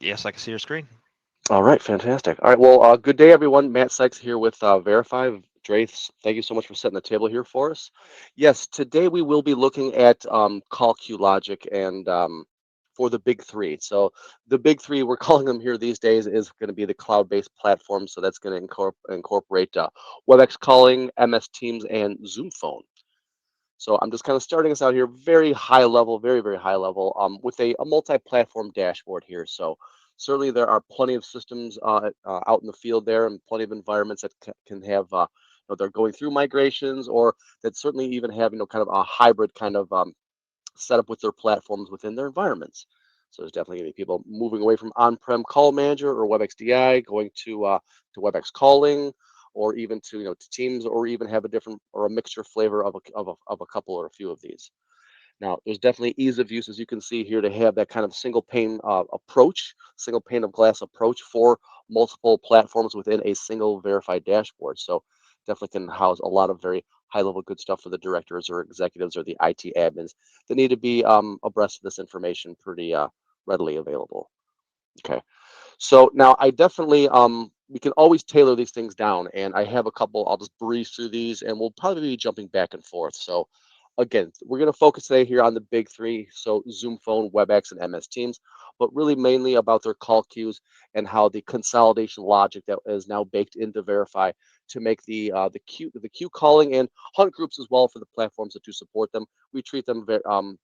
Yes, I can see your screen. All right, fantastic. All right, well, good day, everyone. Matt Sikes here with Verify. Drace, thank you so much for setting the table here for us. Yes, today we will be looking at call queue logic and for the big three. So the big three, we're calling them here these days, is going to be the cloud-based platform. So that's going to incorporate Webex Calling, MS Teams, and Zoom Phone. So I'm just kind of starting us out here, very high level, very, very high level, with a multi-platform dashboard here. So certainly there are plenty of systems out in the field there and plenty of environments that can have, they're going through migrations or that certainly even have, kind of a hybrid kind of setup with their platforms within their environments. So there's definitely going to be people moving away from on-prem call manager or WebEx DI, going to WebEx calling, or even to to Teams, or even have a different or a mixture flavor of a couple or a few of these. Now, there's definitely ease of use, as you can see here, to have that kind of single pane approach, single pane of glass approach for multiple platforms within a single verified dashboard. So definitely can house a lot of very high level good stuff for the directors or executives or the IT admins that need to be abreast of this information pretty readily available. Okay. So now I definitely we can always tailor these things down, and I have a couple. I'll just breeze through these, and we'll probably be jumping back and forth. So again, we're going to focus today here on the big three, so Zoom Phone, WebEx, and MS Teams, but really mainly about their call queues and how the consolidation logic that is now baked into Verify to make the queue calling and hunt groups as well for the platforms that do support them. We treat them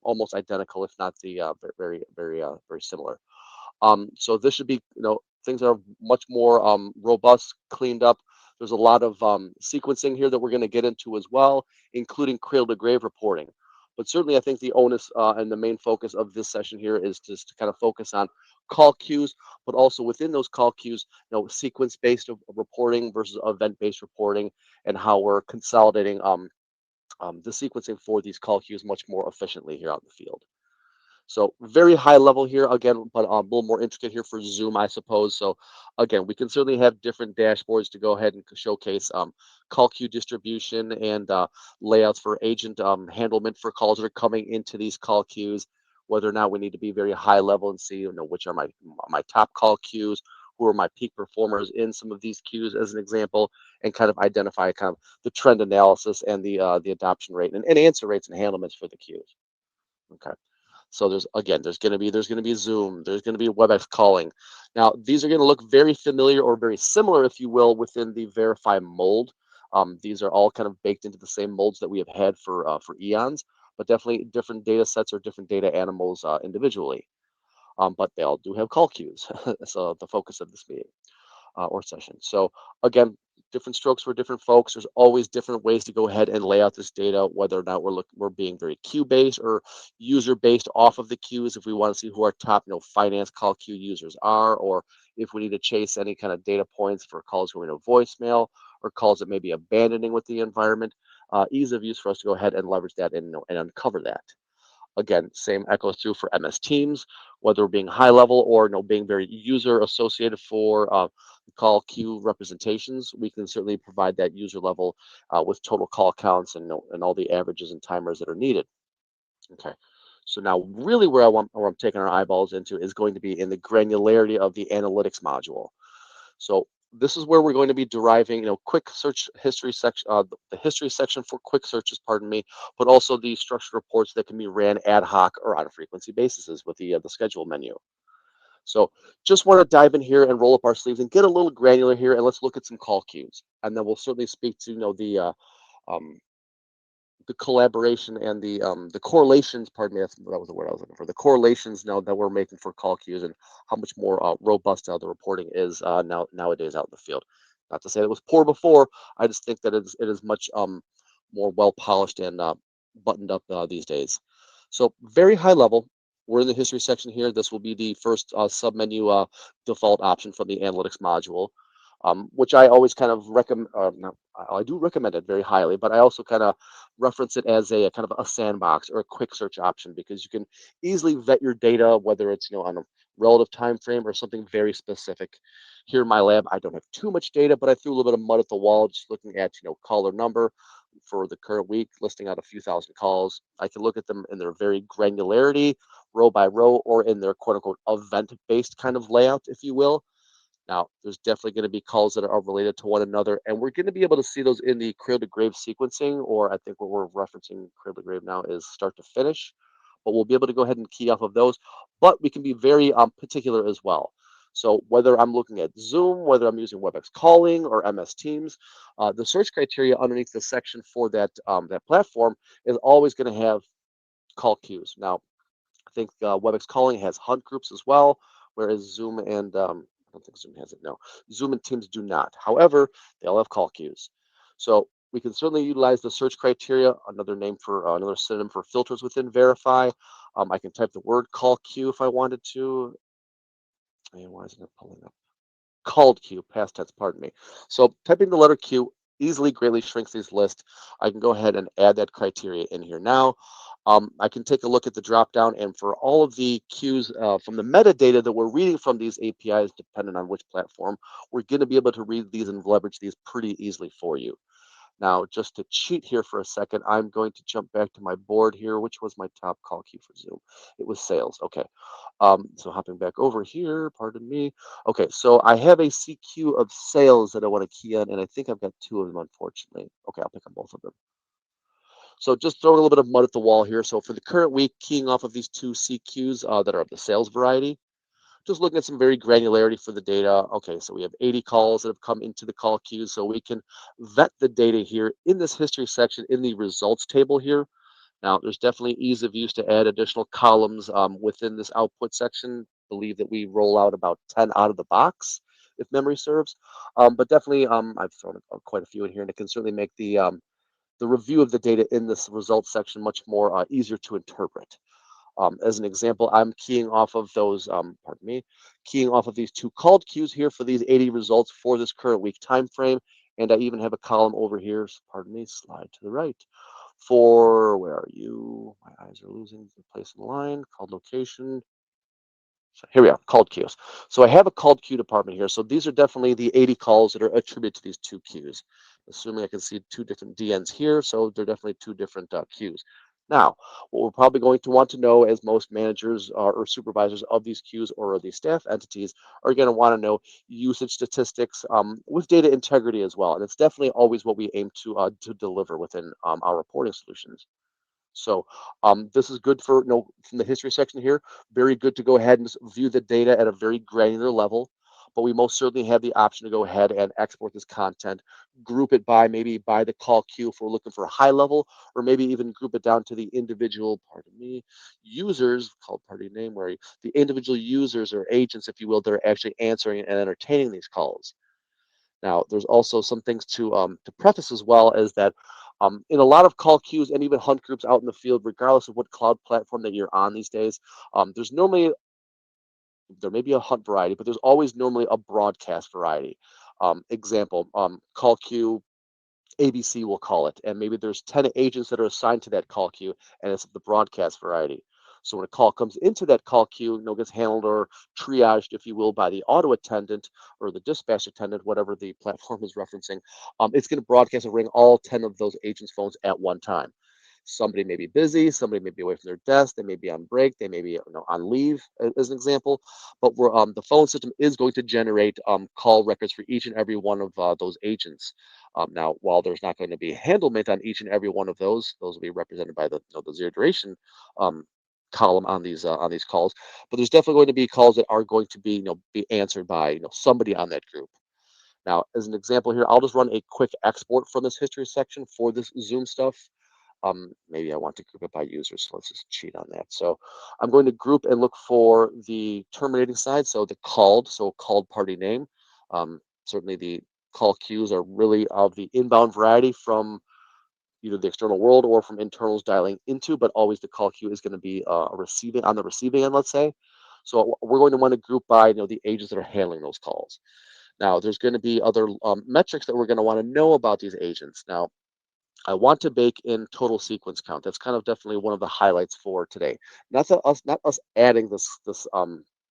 almost identical, if not the very very similar. So this should be, things are much more robust, cleaned up. There's a lot of sequencing here that we're going to get into as well, including cradle to grave reporting. But certainly, I think the onus and the main focus of this session here is just to kind of focus on call queues, but also within those call queues, sequence-based reporting versus event-based reporting, and how we're consolidating the sequencing for these call queues much more efficiently here out in the field. So very high level here again, but a little more intricate here for Zoom, I suppose. So again, we can certainly have different dashboards to go ahead and showcase call queue distribution and layouts for agent handlement for calls that are coming into these call queues. Whether or not we need to be very high level and see, which are my top call queues, who are my peak performers in some of these queues, as an example, and kind of identify kind of the trend analysis and the adoption rate and answer rates and handlements for the queues. Okay. So there's going to be Zoom, there's going to be WebEx calling. Now these are going to look very familiar or very similar, if you will, within the Verify mold. These are all kind of baked into the same molds that we have had for eons, but definitely different data sets or different data animals individually. But they all do have call queues. So the focus of this meeting or session. So again, different strokes for different folks. There's always different ways to go ahead and lay out this data, whether or not we're being very queue based or user based off of the queues. If we want to see who our top finance call queue users are, or if we need to chase any kind of data points for calls going to voicemail or calls that may be abandoning with the environment. Ease of use for us to go ahead and leverage that and uncover that. Again, same echoes through for MS Teams, whether being high level or being very user associated for call queue representations. We can certainly provide that user level with total call counts and all the averages and timers that are needed. Okay. So now really where I'm taking our eyeballs into is going to be in the granularity of the analytics module. So this is where we're going to be deriving, quick search history section, the history section for quick searches, pardon me, but also the structured reports that can be ran ad hoc or on a frequency basis with the schedule menu. So just want to dive in here and roll up our sleeves and get a little granular here, and let's look at some call queues, and then we'll certainly speak to um, the collaboration and the correlations, pardon me, that was the word I was looking for, the correlations now that we're making for call queues and how much more robust the reporting is nowadays out in the field. Not to say it was poor before. I just think that it is much more well polished and buttoned up these days. So very high level. We're in the history section here. This will be the first submenu default option from the analytics module, which I always kind of recommend. I do recommend it very highly, but I also kind of reference it as a kind of a sandbox or a quick search option because you can easily vet your data, whether it's on a relative time frame or something very specific. Here in my lab, I don't have too much data, but I threw a little bit of mud at the wall, just looking at caller number, for the current week, listing out a few thousand calls. I can look at them in their very granularity, row by row, or in their quote unquote event based kind of layout, if you will. Now, there's definitely going to be calls that are related to one another, and we're going to be able to see those in the cradle to grave sequencing, or I think what we're referencing cradle to grave now is start to finish. But we'll be able to go ahead and key off of those. But we can be very particular as well. So whether I'm looking at Zoom, whether I'm using Webex Calling or MS Teams, the search criteria underneath the section for that platform is always going to have call queues. Now, I think Webex Calling has hunt groups as well, whereas Zoom and I don't think Zoom has it. No, Zoom and Teams do not. However, they all have call queues. So we can certainly utilize the search criteria, another name for another synonym for filters within Verify. I can type the word call queue if I wanted to. And why isn't it pulling up? Called queue, past tense, pardon me. So typing the letter Q easily greatly shrinks these lists. I can go ahead and add that criteria in here now. I can take a look at the drop down, and for all of the queues from the metadata that we're reading from these APIs, depending on which platform, we're going to be able to read these and leverage these pretty easily for you. Now, just to cheat here for a second, I'm going to jump back to my board here. Which was my top call queue for Zoom? It was sales. Okay. So hopping back over here, pardon me. Okay, so I have a CQ of sales that I want to key on, and I think I've got two of them, unfortunately. Okay, I'll pick on both of them. So just throwing a little bit of mud at the wall here. So for the current week, keying off of these two CQs that are of the sales variety, just looking at some very granularity for the data. Okay, so we have 80 calls that have come into the call queues, so we can vet the data here in this history section in the results table here. Now, there's definitely ease of use to add additional columns within this output section. Believe that we roll out about 10 out of the box, if memory serves. But definitely, I've thrown quite a few in here, and it can certainly make the review of the data in this results section much more easier to interpret. As an example, I'm keying off of those, pardon me, keying off of these two called queues here for these 80 results for this current week time frame. And I even have a column over here, pardon me, slide to the right, for, where are you? My eyes are losing the place in the line, called location. So here we are, called queues. So I have a called queue department here. So these are definitely the 80 calls that are attributed to these two queues. Assuming I can see two different DNs here, so they're definitely two different queues. Now, what we're probably going to want to know as most managers or supervisors of these queues or these staff entities are going to want to know usage statistics with data integrity as well. And it's definitely always what we aim to deliver within our reporting solutions. So this is good for, from the history section here, very good to go ahead and view the data at a very granular level. But we most certainly have the option to go ahead and export this content, group it by maybe by the call queue if we're looking for a high level, or maybe even group it down to the individual, pardon me, users, called party name, where the individual users or agents, if you will, that are actually answering and entertaining these calls. Now, there's also some things to preface as well as that in a lot of call queues and even hunt groups out in the field, regardless of what cloud platform that you're on these days, there's normally there may be a hunt variety, but there's always normally a broadcast variety. Example, call queue ABC will call it, and maybe there's 10 agents that are assigned to that call queue, and it's the broadcast variety. So when a call comes into that call queue, gets handled or triaged, if you will, by the auto attendant or the dispatch attendant, whatever the platform is referencing, it's going to broadcast and ring all 10 of those agents' phones at one time. Somebody may be busy, somebody may be away from their desk, they may be on break, they may be on leave, as an example. But the phone system is going to generate call records for each and every one of those agents. Now, while there's not going to be handlement on each and every one of those will be represented by the zero duration um, column on these calls. But there's definitely going to be calls that are going to be answered by somebody on that group. Now, as an example here, I'll just run a quick export from this history section for this Zoom stuff. Maybe I want to group it by users, so let's just cheat on that. So I'm going to group and look for the terminating side, so the called, so called party name. Certainly the call queues are really of the inbound variety from either the external world or from internals dialing into, but always the call queue is going to be receiving on the receiving end, let's say. So we're going to want to group by the agents that are handling those calls. Now, there's going to be other metrics that we're going to want to know about these agents. Now, I want to bake in total sequence count. That's kind of definitely one of the highlights for today. Not us adding this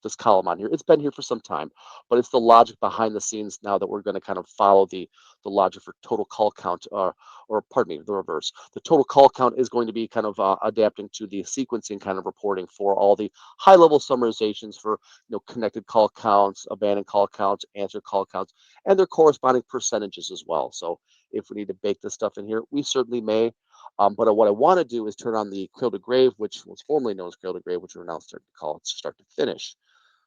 this column on here. It's been here for some time, but it's the logic behind the scenes now that we're going to kind of follow the logic for total call count, or pardon me, the reverse. The total call count is going to be kind of adapting to the sequencing kind of reporting for all the high level summarizations for connected call counts, abandoned call counts, answered call counts, and their corresponding percentages as well. So if we need to bake this stuff in here, we certainly may. But what I want to do is turn on the cradle to grave, which was formerly known as cradle to grave, which we're now starting to call it start to finish.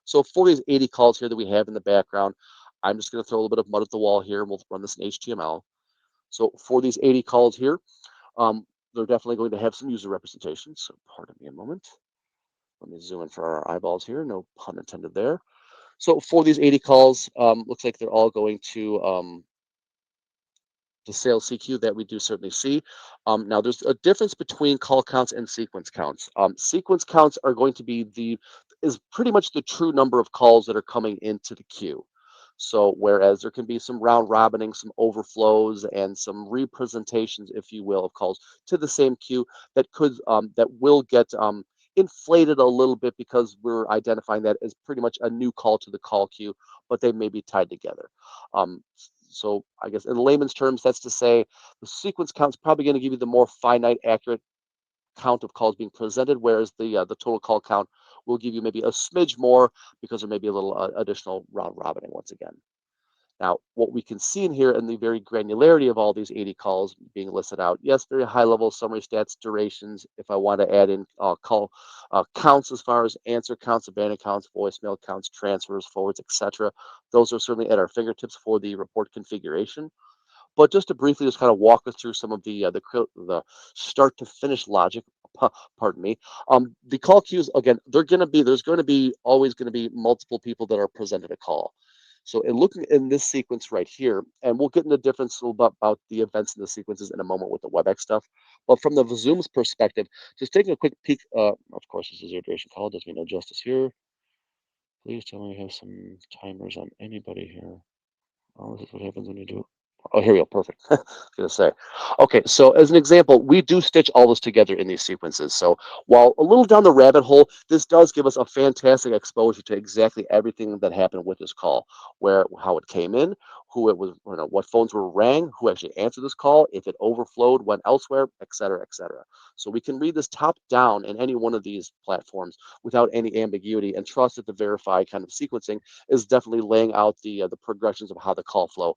So for these 80 calls here that we have in the background, I'm just going to throw a little bit of mud at the wall here, and we'll run this in HTML. So for these 80 calls here, they're definitely going to have some user representation. So pardon me a moment. Let me zoom in for our eyeballs here. No pun intended there. So for these 80 calls, looks like they're all going to the sales CQ that we do certainly see. Now, there's a difference between call counts and sequence counts. Sequence counts are going to be is pretty much the true number of calls that are coming into the queue. So whereas there can be some round robining, some overflows, and some representations, if you will, of calls to the same queue that will get inflated a little bit because we're identifying that as pretty much a new call to the call queue, but they may be tied together. Um, so I guess in layman's terms, that's to say the sequence count is probably going to give you the more finite, accurate count of calls being presented, whereas the total call count will give you maybe a smidge more because there may be a little additional round robining once again. Now, what we can see in here and the very granularity of all these 80 calls being listed out, yes, very high level summary stats, durations. If I want to add in call counts as far as answer counts, abandoned counts, voicemail counts, transfers, forwards, etc., those are certainly at our fingertips for the report configuration. But just to briefly just kind of walk us through some of the start to finish logic, pardon me, the call queues again, there's going to be always going to be multiple people that are presented a call. So in looking in this sequence right here, and we'll get into the difference about the events in the sequences in a moment with the WebEx stuff. But from the Zoom's perspective, just taking a quick peek. Of course, this is a zero duration call. Does me no justice here. Please tell me I have some timers on anybody here. Oh, this is what happens when you do. Oh, here we go. Perfect. I was gonna say. Okay, so as an example, we do stitch all this together in these sequences. So while a little down the rabbit hole, this does give us a fantastic exposure to exactly everything that happened with this call, how it came in, who it was, what phones were rang, who actually answered this call, if it overflowed, went elsewhere, et cetera, et cetera. So we can read this top down in any one of these platforms without any ambiguity and trust that the verify kind of sequencing is definitely laying out the progressions of how the call flow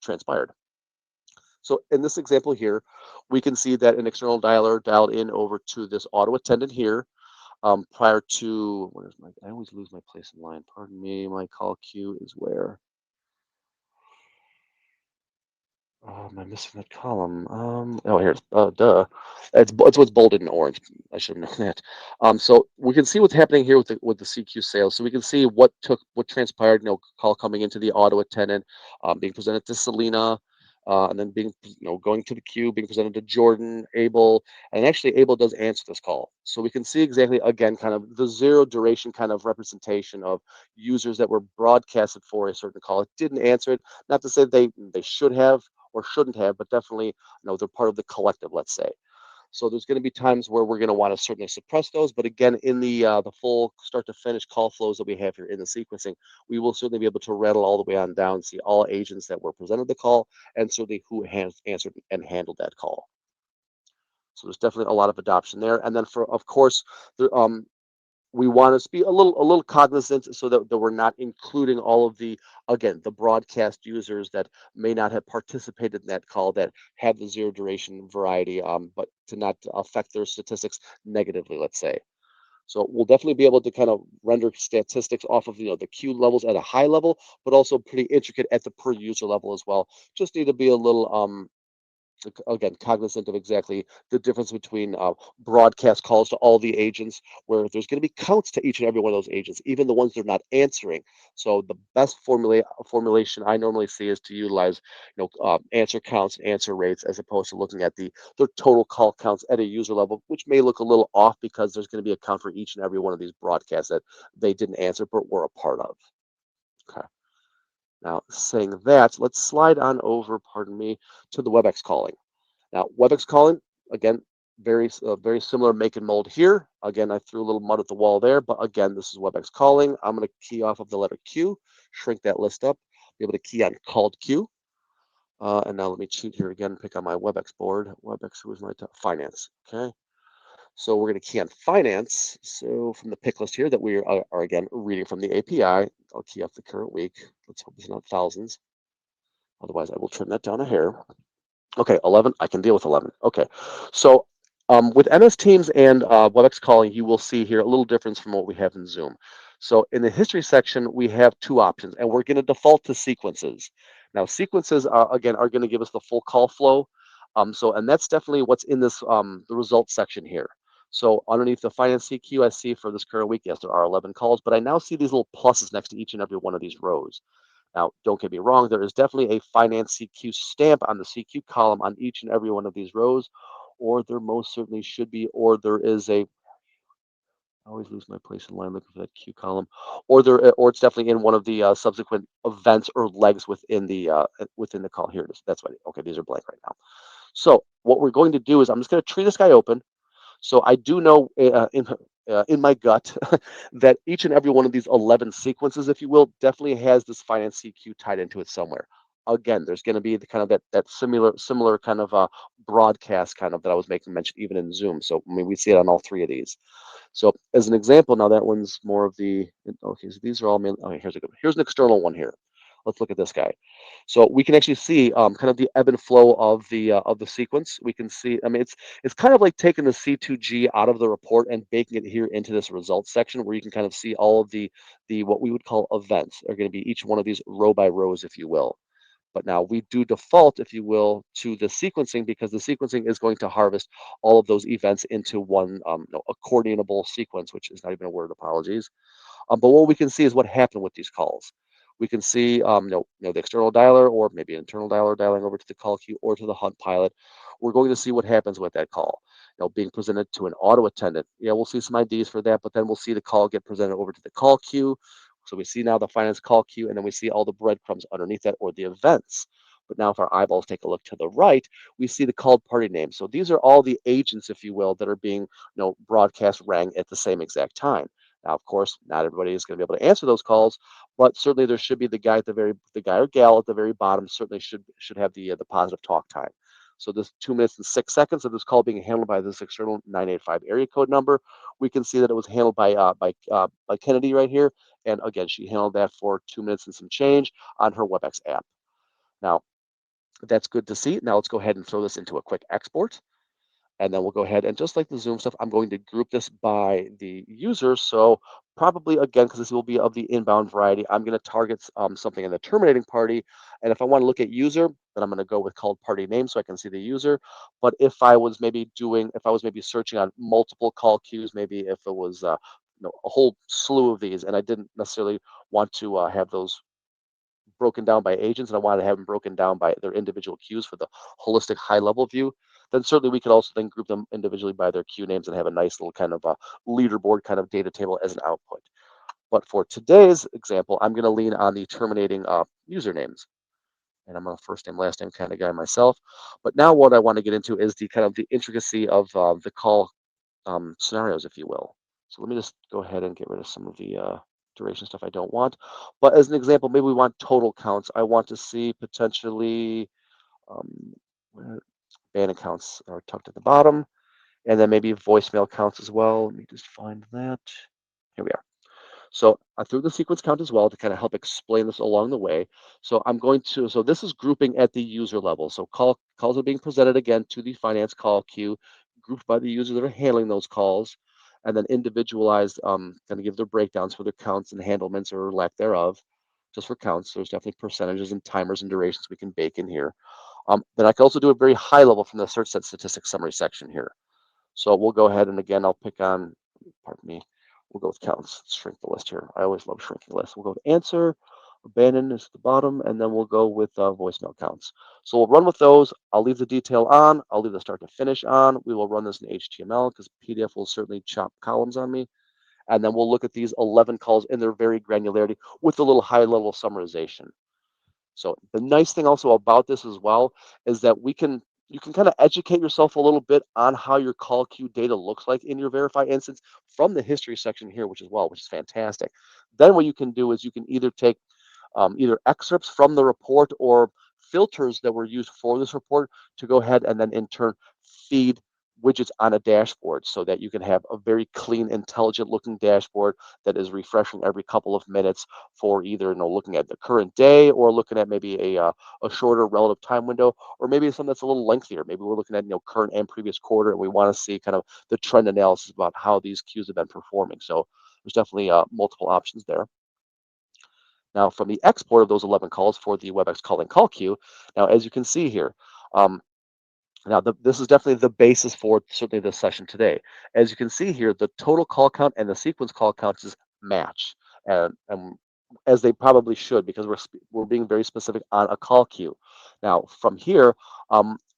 transpired. So in this example here, we can see that an external dialer dialed in over to this auto attendant here prior to, I always lose my place in line. Pardon me, my call queue is where? Oh, am I missing that column? Oh, here it's duh. It's what's bolded in orange. I should have known that. So we can see what's happening here with the CQ sales. So we can see what transpired. Call coming into the auto attendant, being presented to Selena, and then being going to the queue, being presented to Jordan, Abel, and actually Abel does answer this call. So we can see exactly again kind of the zero duration kind of representation of users that were broadcasted for a certain call. It didn't answer it. Not to say they should have or shouldn't have, but definitely, they're part of the collective, let's say. So there's going to be times where we're going to want to certainly suppress those, but again, in the full start to finish call flows that we have here in the sequencing, we will certainly be able to rattle all the way on down, see all agents that were presented the call, and certainly who has answered and handled that call. So there's definitely a lot of adoption there, and then of course, there, we want to be a little cognizant so that we're not including all of the broadcast users that may not have participated in that call that have the zero duration variety, but to not affect their statistics negatively, let's say. So we'll definitely be able to kind of render statistics off of the queue levels at a high level, but also pretty intricate at the per user level as well. Just need to be a little again cognizant of exactly the difference between broadcast calls to all the agents, where there's going to be counts to each and every one of those agents, even the ones they're not answering. So the best formulation I normally see is to utilize answer counts, answer rates, as opposed to looking at their total call counts at a user level, which may look a little off because there's going to be a count for each and every one of these broadcasts that they didn't answer but were a part of. Okay. Now, saying that, let's slide on over, pardon me, to the WebEx calling. Now, WebEx calling, again, very similar make and mold here. Again, I threw a little mud at the wall there, but again, this is Webex calling. I'm going to key off of the letter Q, shrink that list up, be able to key on called Q. And now let me cheat here again, pick on my Webex board. Webex, who is my finance? Okay. So we're going to key on finance. So from the pick list here that we are again reading from the API, I'll key off the current week. Let's hope it's not thousands. Otherwise, I will trim that down a hair. Okay, 11. I can deal with 11. Okay, so with MS Teams and WebEx calling, you will see here a little difference from what we have in Zoom. So in the history section, we have two options, and we're going to default to sequences. Now, sequences again are going to give us the full call flow. And that's definitely what's in this the results section here. So underneath the finance CQ, I see for this current week, yes, there are 11 calls, but I now see these little pluses next to each and every one of these rows. Now, don't get me wrong, there is definitely a finance CQ stamp on the CQ column on each and every one of these rows, or there most certainly should be, or there is a, I always lose my place in line looking for that Q column, or it's definitely in one of the subsequent events or legs within the call. Here it is. That's why. Okay, these are blank right now. So what we're going to do is I'm just going to tree this guy open. So I do know in my gut that each and every one of these 11 sequences, if you will, definitely has this finance CQ tied into it somewhere. Again, there's going to be the kind of that similar kind of broadcast kind of that I was making mention even in Zoom. So I mean, we see it on all three of these. So as an example, now that one's more of the, okay, so these are all, okay, here's an external one here. Let's look at this guy. So we can actually see kind of the ebb and flow of the sequence. We can see, I mean, it's kind of like taking the C2G out of the report and baking it here into this results section where you can kind of see all of the what we would call events are going to be each one of these row by rows, if you will. But now we do default, if you will, to the sequencing because the sequencing is going to harvest all of those events into one accordionable sequence, which is not even a word, apologies. But what we can see is what happened with these calls. We can see the external dialer or maybe an internal dialer dialing over to the call queue or to the hunt pilot. We're going to see what happens with that call. Being presented to an auto attendant. Yeah, we'll see some IDs for that, but then we'll see the call get presented over to the call queue. So we see now the finance call queue, and then we see all the breadcrumbs underneath that or the events. But now if our eyeballs take a look to the right, we see the called party name. So these are all the agents, if you will, that are being broadcast rang at the same exact time. Now, of course, not everybody is going to be able to answer those calls, but certainly there should be the guy or gal at the very bottom certainly should have the positive talk time. So this 2 minutes and 6 seconds of this call being handled by this external 985 area code number, we can see that it was handled by Kennedy right here, and again she handled that for 2 minutes and some change on her WebEx app. Now that's good to see. Now let's go ahead and throw this into a quick export. And then we'll go ahead and just like the Zoom stuff, I'm going to group this by the user. So probably again, because this will be of the inbound variety, I'm going to target something in the terminating party. And if I want to look at user, then I'm going to go with called party name so I can see the user. But if I was maybe searching on multiple call queues, maybe if it was a whole slew of these, and I didn't necessarily want to have those broken down by agents and I wanted to have them broken down by their individual queues for the holistic high level view, then certainly we could also then group them individually by their queue names and have a nice little kind of a leaderboard kind of data table as an output. But for today's example, I'm going to lean on the terminating usernames. And I'm a first name, last name kind of guy myself. But now what I want to get into is the kind of the intricacy of the call scenarios, if you will. So let me just go ahead and get rid of some of the duration stuff I don't want. But as an example, maybe we want total counts. I want to see potentially where band accounts are tucked at the bottom, and then maybe voicemail counts as well. Let me just find that. Here we are. So I threw the sequence count as well to kind of help explain this along the way. So this is grouping at the user level. So calls are being presented again to the finance call queue, grouped by the users that are handling those calls, and then individualized, kind of give their breakdowns for their counts and handlements or lack thereof, just for counts. There's definitely percentages and timers and durations we can bake in here. Then I can also do a very high level from the search set statistics summary section here. So we'll go ahead and again, I'll pick on, pardon me, we'll go with counts. Let's shrink the list here. I always love shrinking lists. We'll go with answer, abandon is the bottom, and then we'll go with voicemail counts. So we'll run with those. I'll leave the detail on. I'll leave the start to finish on. We will run this in HTML because PDF will certainly chop columns on me. And then we'll look at these 11 calls in their very granularity with a little high level summarization. So the nice thing also about this as well is that we can You can kind of educate yourself a little bit on how your call queue data looks like in your Verify instance from the history section here, which is fantastic. Then what you can do is you can either take either excerpts from the report or filters that were used for this report to go ahead and then in turn feed widgets on a dashboard so that you can have a very clean, intelligent looking dashboard that is refreshing every couple of minutes for either looking at the current day or looking at maybe a shorter relative time window, or maybe something that's a little lengthier. Maybe we're looking at current and previous quarter and we want to see kind of the trend analysis about how these queues have been performing. So there's definitely multiple options there. Now, from the export of those 11 calls for the Webex calling call queue, now as you can see here, um, this is definitely the basis for certainly this session today. As you can see here, the total call count and the sequence call counts match, and as they probably should, because we're being very specific on a call queue. Now, from here,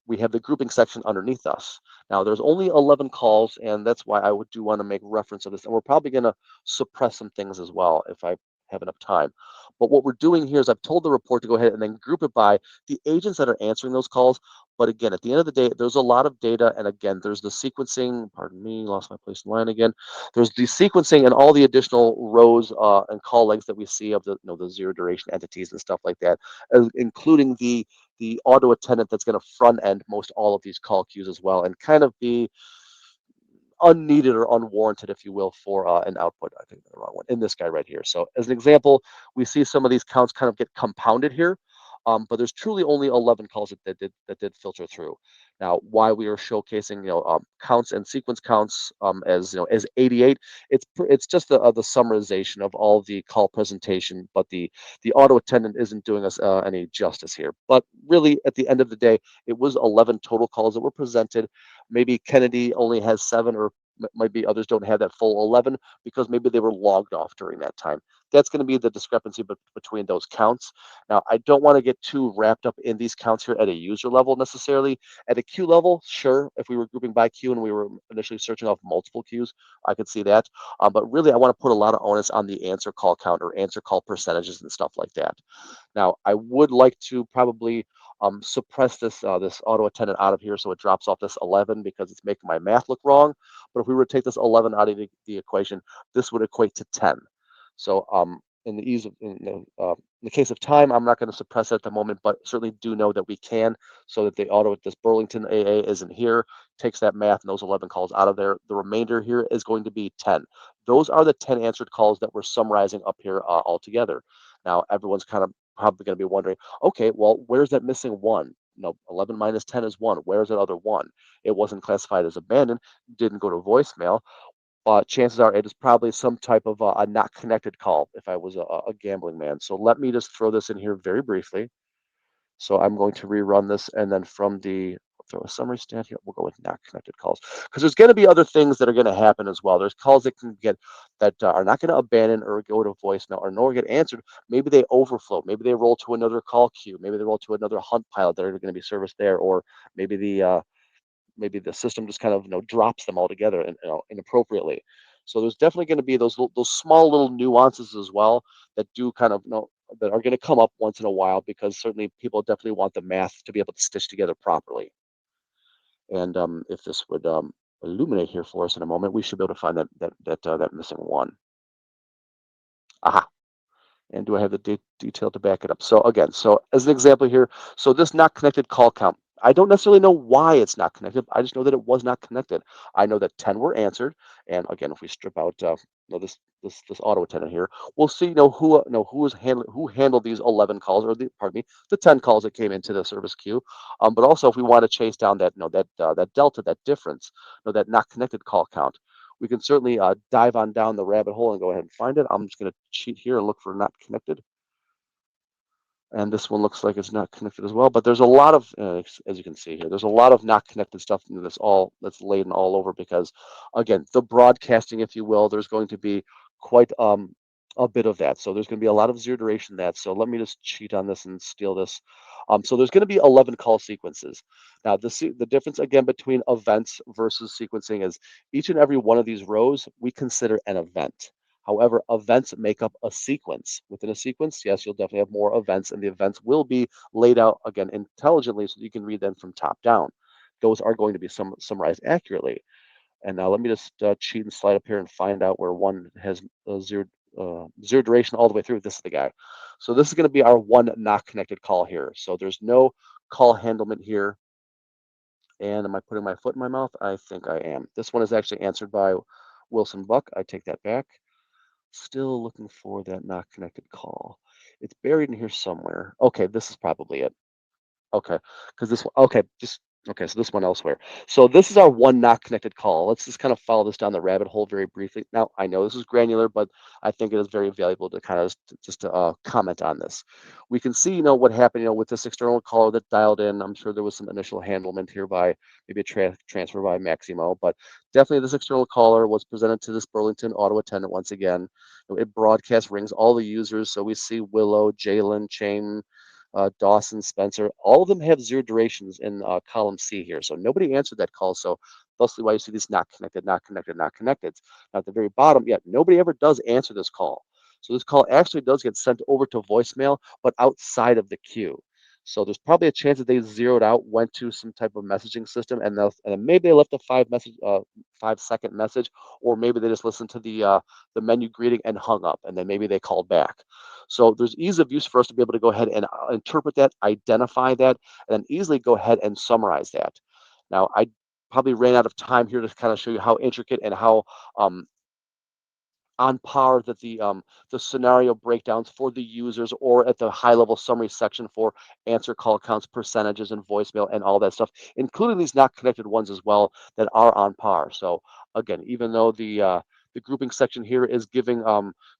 we have the grouping section underneath us. Now, there's only 11 calls, and that's why I do want to make reference to this. And we're probably going to suppress some things as well if I have enough time. But what we're doing here is I've told the report to go ahead and then group it by the agents that are answering those calls. But again, at the end of the day, there's a lot of data. And again, there's the sequencing, pardon me, lost my place in line again. There's the sequencing and all the additional rows and call lengths that we see of the zero duration entities and stuff like that, including the auto attendant that's going to front end most all of these call queues as well and kind of be unneeded or unwarranted, if you will, for an output. I think the wrong one in this guy right here. So as an example, we see some of these counts kind of get compounded here, but there's truly only 11 calls that did filter through. Now, why we are showcasing counts and sequence counts as 88, it's just the summarization of all the call presentation, but the auto attendant isn't doing us any justice here. But really, at the end of the day, it was 11 total calls that were presented. Maybe Kennedy only has 7, or might be others don't have that full 11 because maybe they were logged off during that time. That's going to be the discrepancy between those counts. Now, I don't want to get too wrapped up in these counts here at a user level necessarily. At a queue level, sure, if we were grouping by queue and we were initially searching off multiple queues, I could see that. But really, I want to put a lot of onus on the answer call count or answer call percentages and stuff like that. Now, I would like to probably suppress this auto attendant out of here so it drops off this 11 because it's making my math look wrong. But if we were to take this 11 out of the equation, this would equate to 10. So in the case of time, I'm not going to suppress it at the moment, but certainly do know that we can, so that this Burlington AA isn't here, takes that math and those 11 calls out of there. The remainder here is going to be 10. Those are the 10 answered calls that we're summarizing up here altogether. Now, everyone's kind of probably going to be wondering, okay, well, where's that missing one? 11 minus 10 is 1. Where's that other 1? It wasn't classified as abandoned, didn't go to voicemail. Chances are it is probably some type of a not connected call if I was a gambling man. So let me just throw this in here very briefly. So I'm going to rerun this, and then from the throw a summary stat here. We'll go with not connected calls because there's going to be other things that are going to happen as well. There's calls that can get that are not going to abandon or go to voicemail or nor get answered. Maybe they overflow. Maybe they roll to another call queue. Maybe they roll to another hunt pilot that are going to be serviced there, or maybe the system just kind of drops them all together and inappropriately. So there's definitely going to be those small little nuances as well that do kind of that are going to come up once in a while, because certainly people definitely want the math to be able to stitch together properly. And if this would illuminate here for us in a moment, we should be able to find that missing one. Aha. And do I have the detail to back it up? So again, so as an example here, so this not connected call count, I don't necessarily know why it's not connected. I just know that it was not connected. I know that 10 were answered. And again, if we strip out this auto attendant here, we'll see who handled these 11 calls, or the 10 calls that came into the service queue. But also, if we want to chase down that delta, that difference, that not connected call count, we can certainly dive on down the rabbit hole and go ahead and find it. I'm just going to cheat here and look for not connected. And this one looks like it's not connected as well. But there's a lot of, as you can see here, there's a lot of not connected stuff in this that's laden all over because, again, the broadcasting, if you will, there's going to be quite a bit of that. So there's going to be a lot of zero duration that. So let me just cheat on this and steal this. So there's going to be 11 call sequences. Now, the difference, again, between events versus sequencing is each and every one of these rows we consider an event. However, events make up a sequence. Within a sequence, yes, you'll definitely have more events, and the events will be laid out, again, intelligently so that you can read them from top down. those are going to be summarized accurately. And now let me just cheat and slide up here and find out where one has zero duration all the way through. This is the guy. So this is going to be our one not connected call here. So there's no call handlement here. And am I putting my foot in my mouth? I think I am. This one is actually answered by Wilson Buck. I take that back. Still looking for that not connected call. It's buried in here somewhere. Okay, this is probably it. Okay, because this one, okay, just okay, so this one elsewhere. So this is our one not connected call. Let's just kind of follow this down the rabbit hole very briefly. Now, I know this is granular, but I think it is very valuable to kind of just to comment on this. We can see, what happened, with this external caller that dialed in. I'm sure there was some initial handlement here by maybe a transfer by Maximo, but definitely this external caller was presented to this Burlington auto attendant once again. It broadcast rings all the users. So we see Willow, Jalen, Chain, Dawson, Spencer, all of them have zero durations in column C here. So nobody answered that call. So thusly why you see these not connected, not connected, not connected. Now at the very bottom, yet nobody ever does answer this call. So this call actually does get sent over to voicemail, but outside of the queue. So there's probably a chance that they zeroed out, went to some type of messaging system, and then maybe they left a 5-second message, or maybe they just listened to the menu greeting and hung up, and then maybe they called back. So there's ease of use for us to be able to go ahead and interpret that, identify that, and then easily go ahead and summarize that. Now, I probably ran out of time here to kind of show you how intricate and how um, on par that the scenario breakdowns for the users or at the high level summary section for answer call counts, percentages, and voicemail and all that stuff, including these not connected ones as well that are on par. So again, even though the grouping section here is giving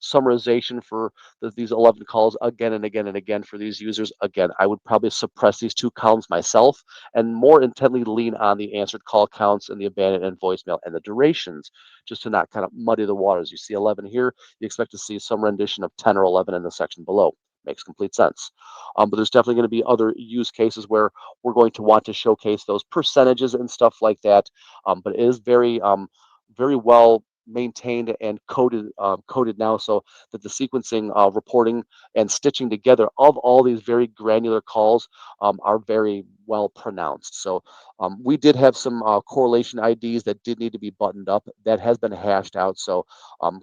summarization for these 11 calls again and again and again for these users. Again, I would probably suppress these two columns myself and more intently lean on the answered call counts and the abandoned and voicemail and the durations, just to not kind of muddy the waters. You see 11 here, you expect to see some rendition of 10 or 11 in the section below. Makes complete sense. But there's definitely going to be other use cases where we're going to want to showcase those percentages and stuff like that. But it is very well maintained and coded now, so that the sequencing, reporting, and stitching together of all these very granular calls are very well pronounced. So we did have some correlation IDs that did need to be buttoned up. That has been hashed out. So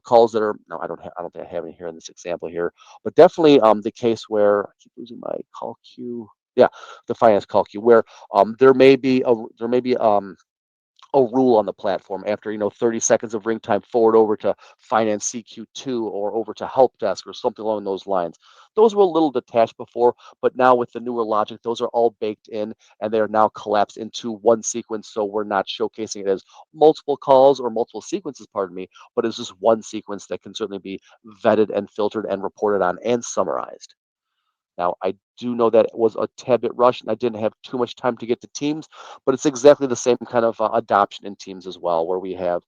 calls that are no, I don't think I have any here in this example here, but definitely the case where I keep losing my call queue. Yeah, the finance call queue where there may be a rule on the platform after 30 seconds of ring time, forward over to finance CQ2 or over to help desk or something along those lines. Those were a little detached before, but now with the newer logic, those are all baked in and they are now collapsed into one sequence. So we're not showcasing it as multiple calls or multiple sequences, pardon me, but it's just one sequence that can certainly be vetted and filtered and reported on and summarized. Now, I do know that it was a tad bit rushed and I didn't have too much time to get to Teams, but it's exactly the same kind of adoption in Teams as well, where we have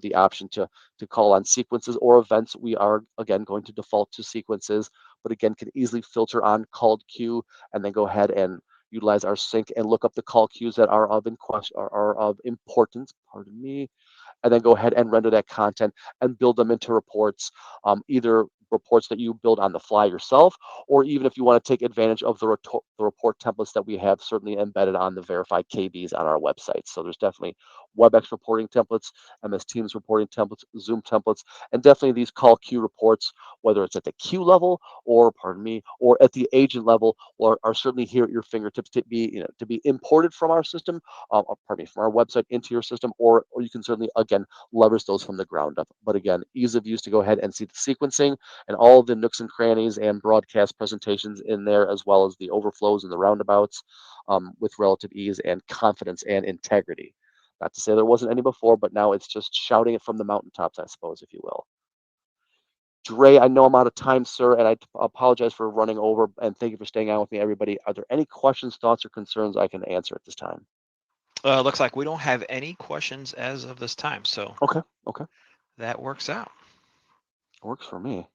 the option to call on sequences or events. We are, again, going to default to sequences, but again, can easily filter on called queue and then go ahead and utilize our sync and look up the call queues that are of in question, are of importance, pardon me, and then go ahead and render that content and build them into reports, either reports that you build on the fly yourself, or even if you want to take advantage of the report templates that we have certainly embedded on the verified KBs on our website. So there's definitely WebEx reporting templates, MS Teams reporting templates, Zoom templates, and definitely these call queue reports, whether it's at the queue level or, pardon me, or at the agent level, are certainly here at your fingertips to be imported from our system, pardon me, from our website into your system, or you can certainly again leverage those from the ground up. But again, ease of use to go ahead and see the sequencing and all the nooks and crannies and broadcast presentations in there, as well as the overflows and the roundabouts, with relative ease and confidence and integrity. Not to say there wasn't any before, but now it's just shouting it from the mountaintops, I suppose, if you will. Dre, I know I'm out of time, sir, and I apologize for running over, and thank you for staying on with me, everybody. Are there any questions, thoughts, or concerns I can answer at this time? Looks like we don't have any questions as of this time, so Okay, okay. that works out. Works for me.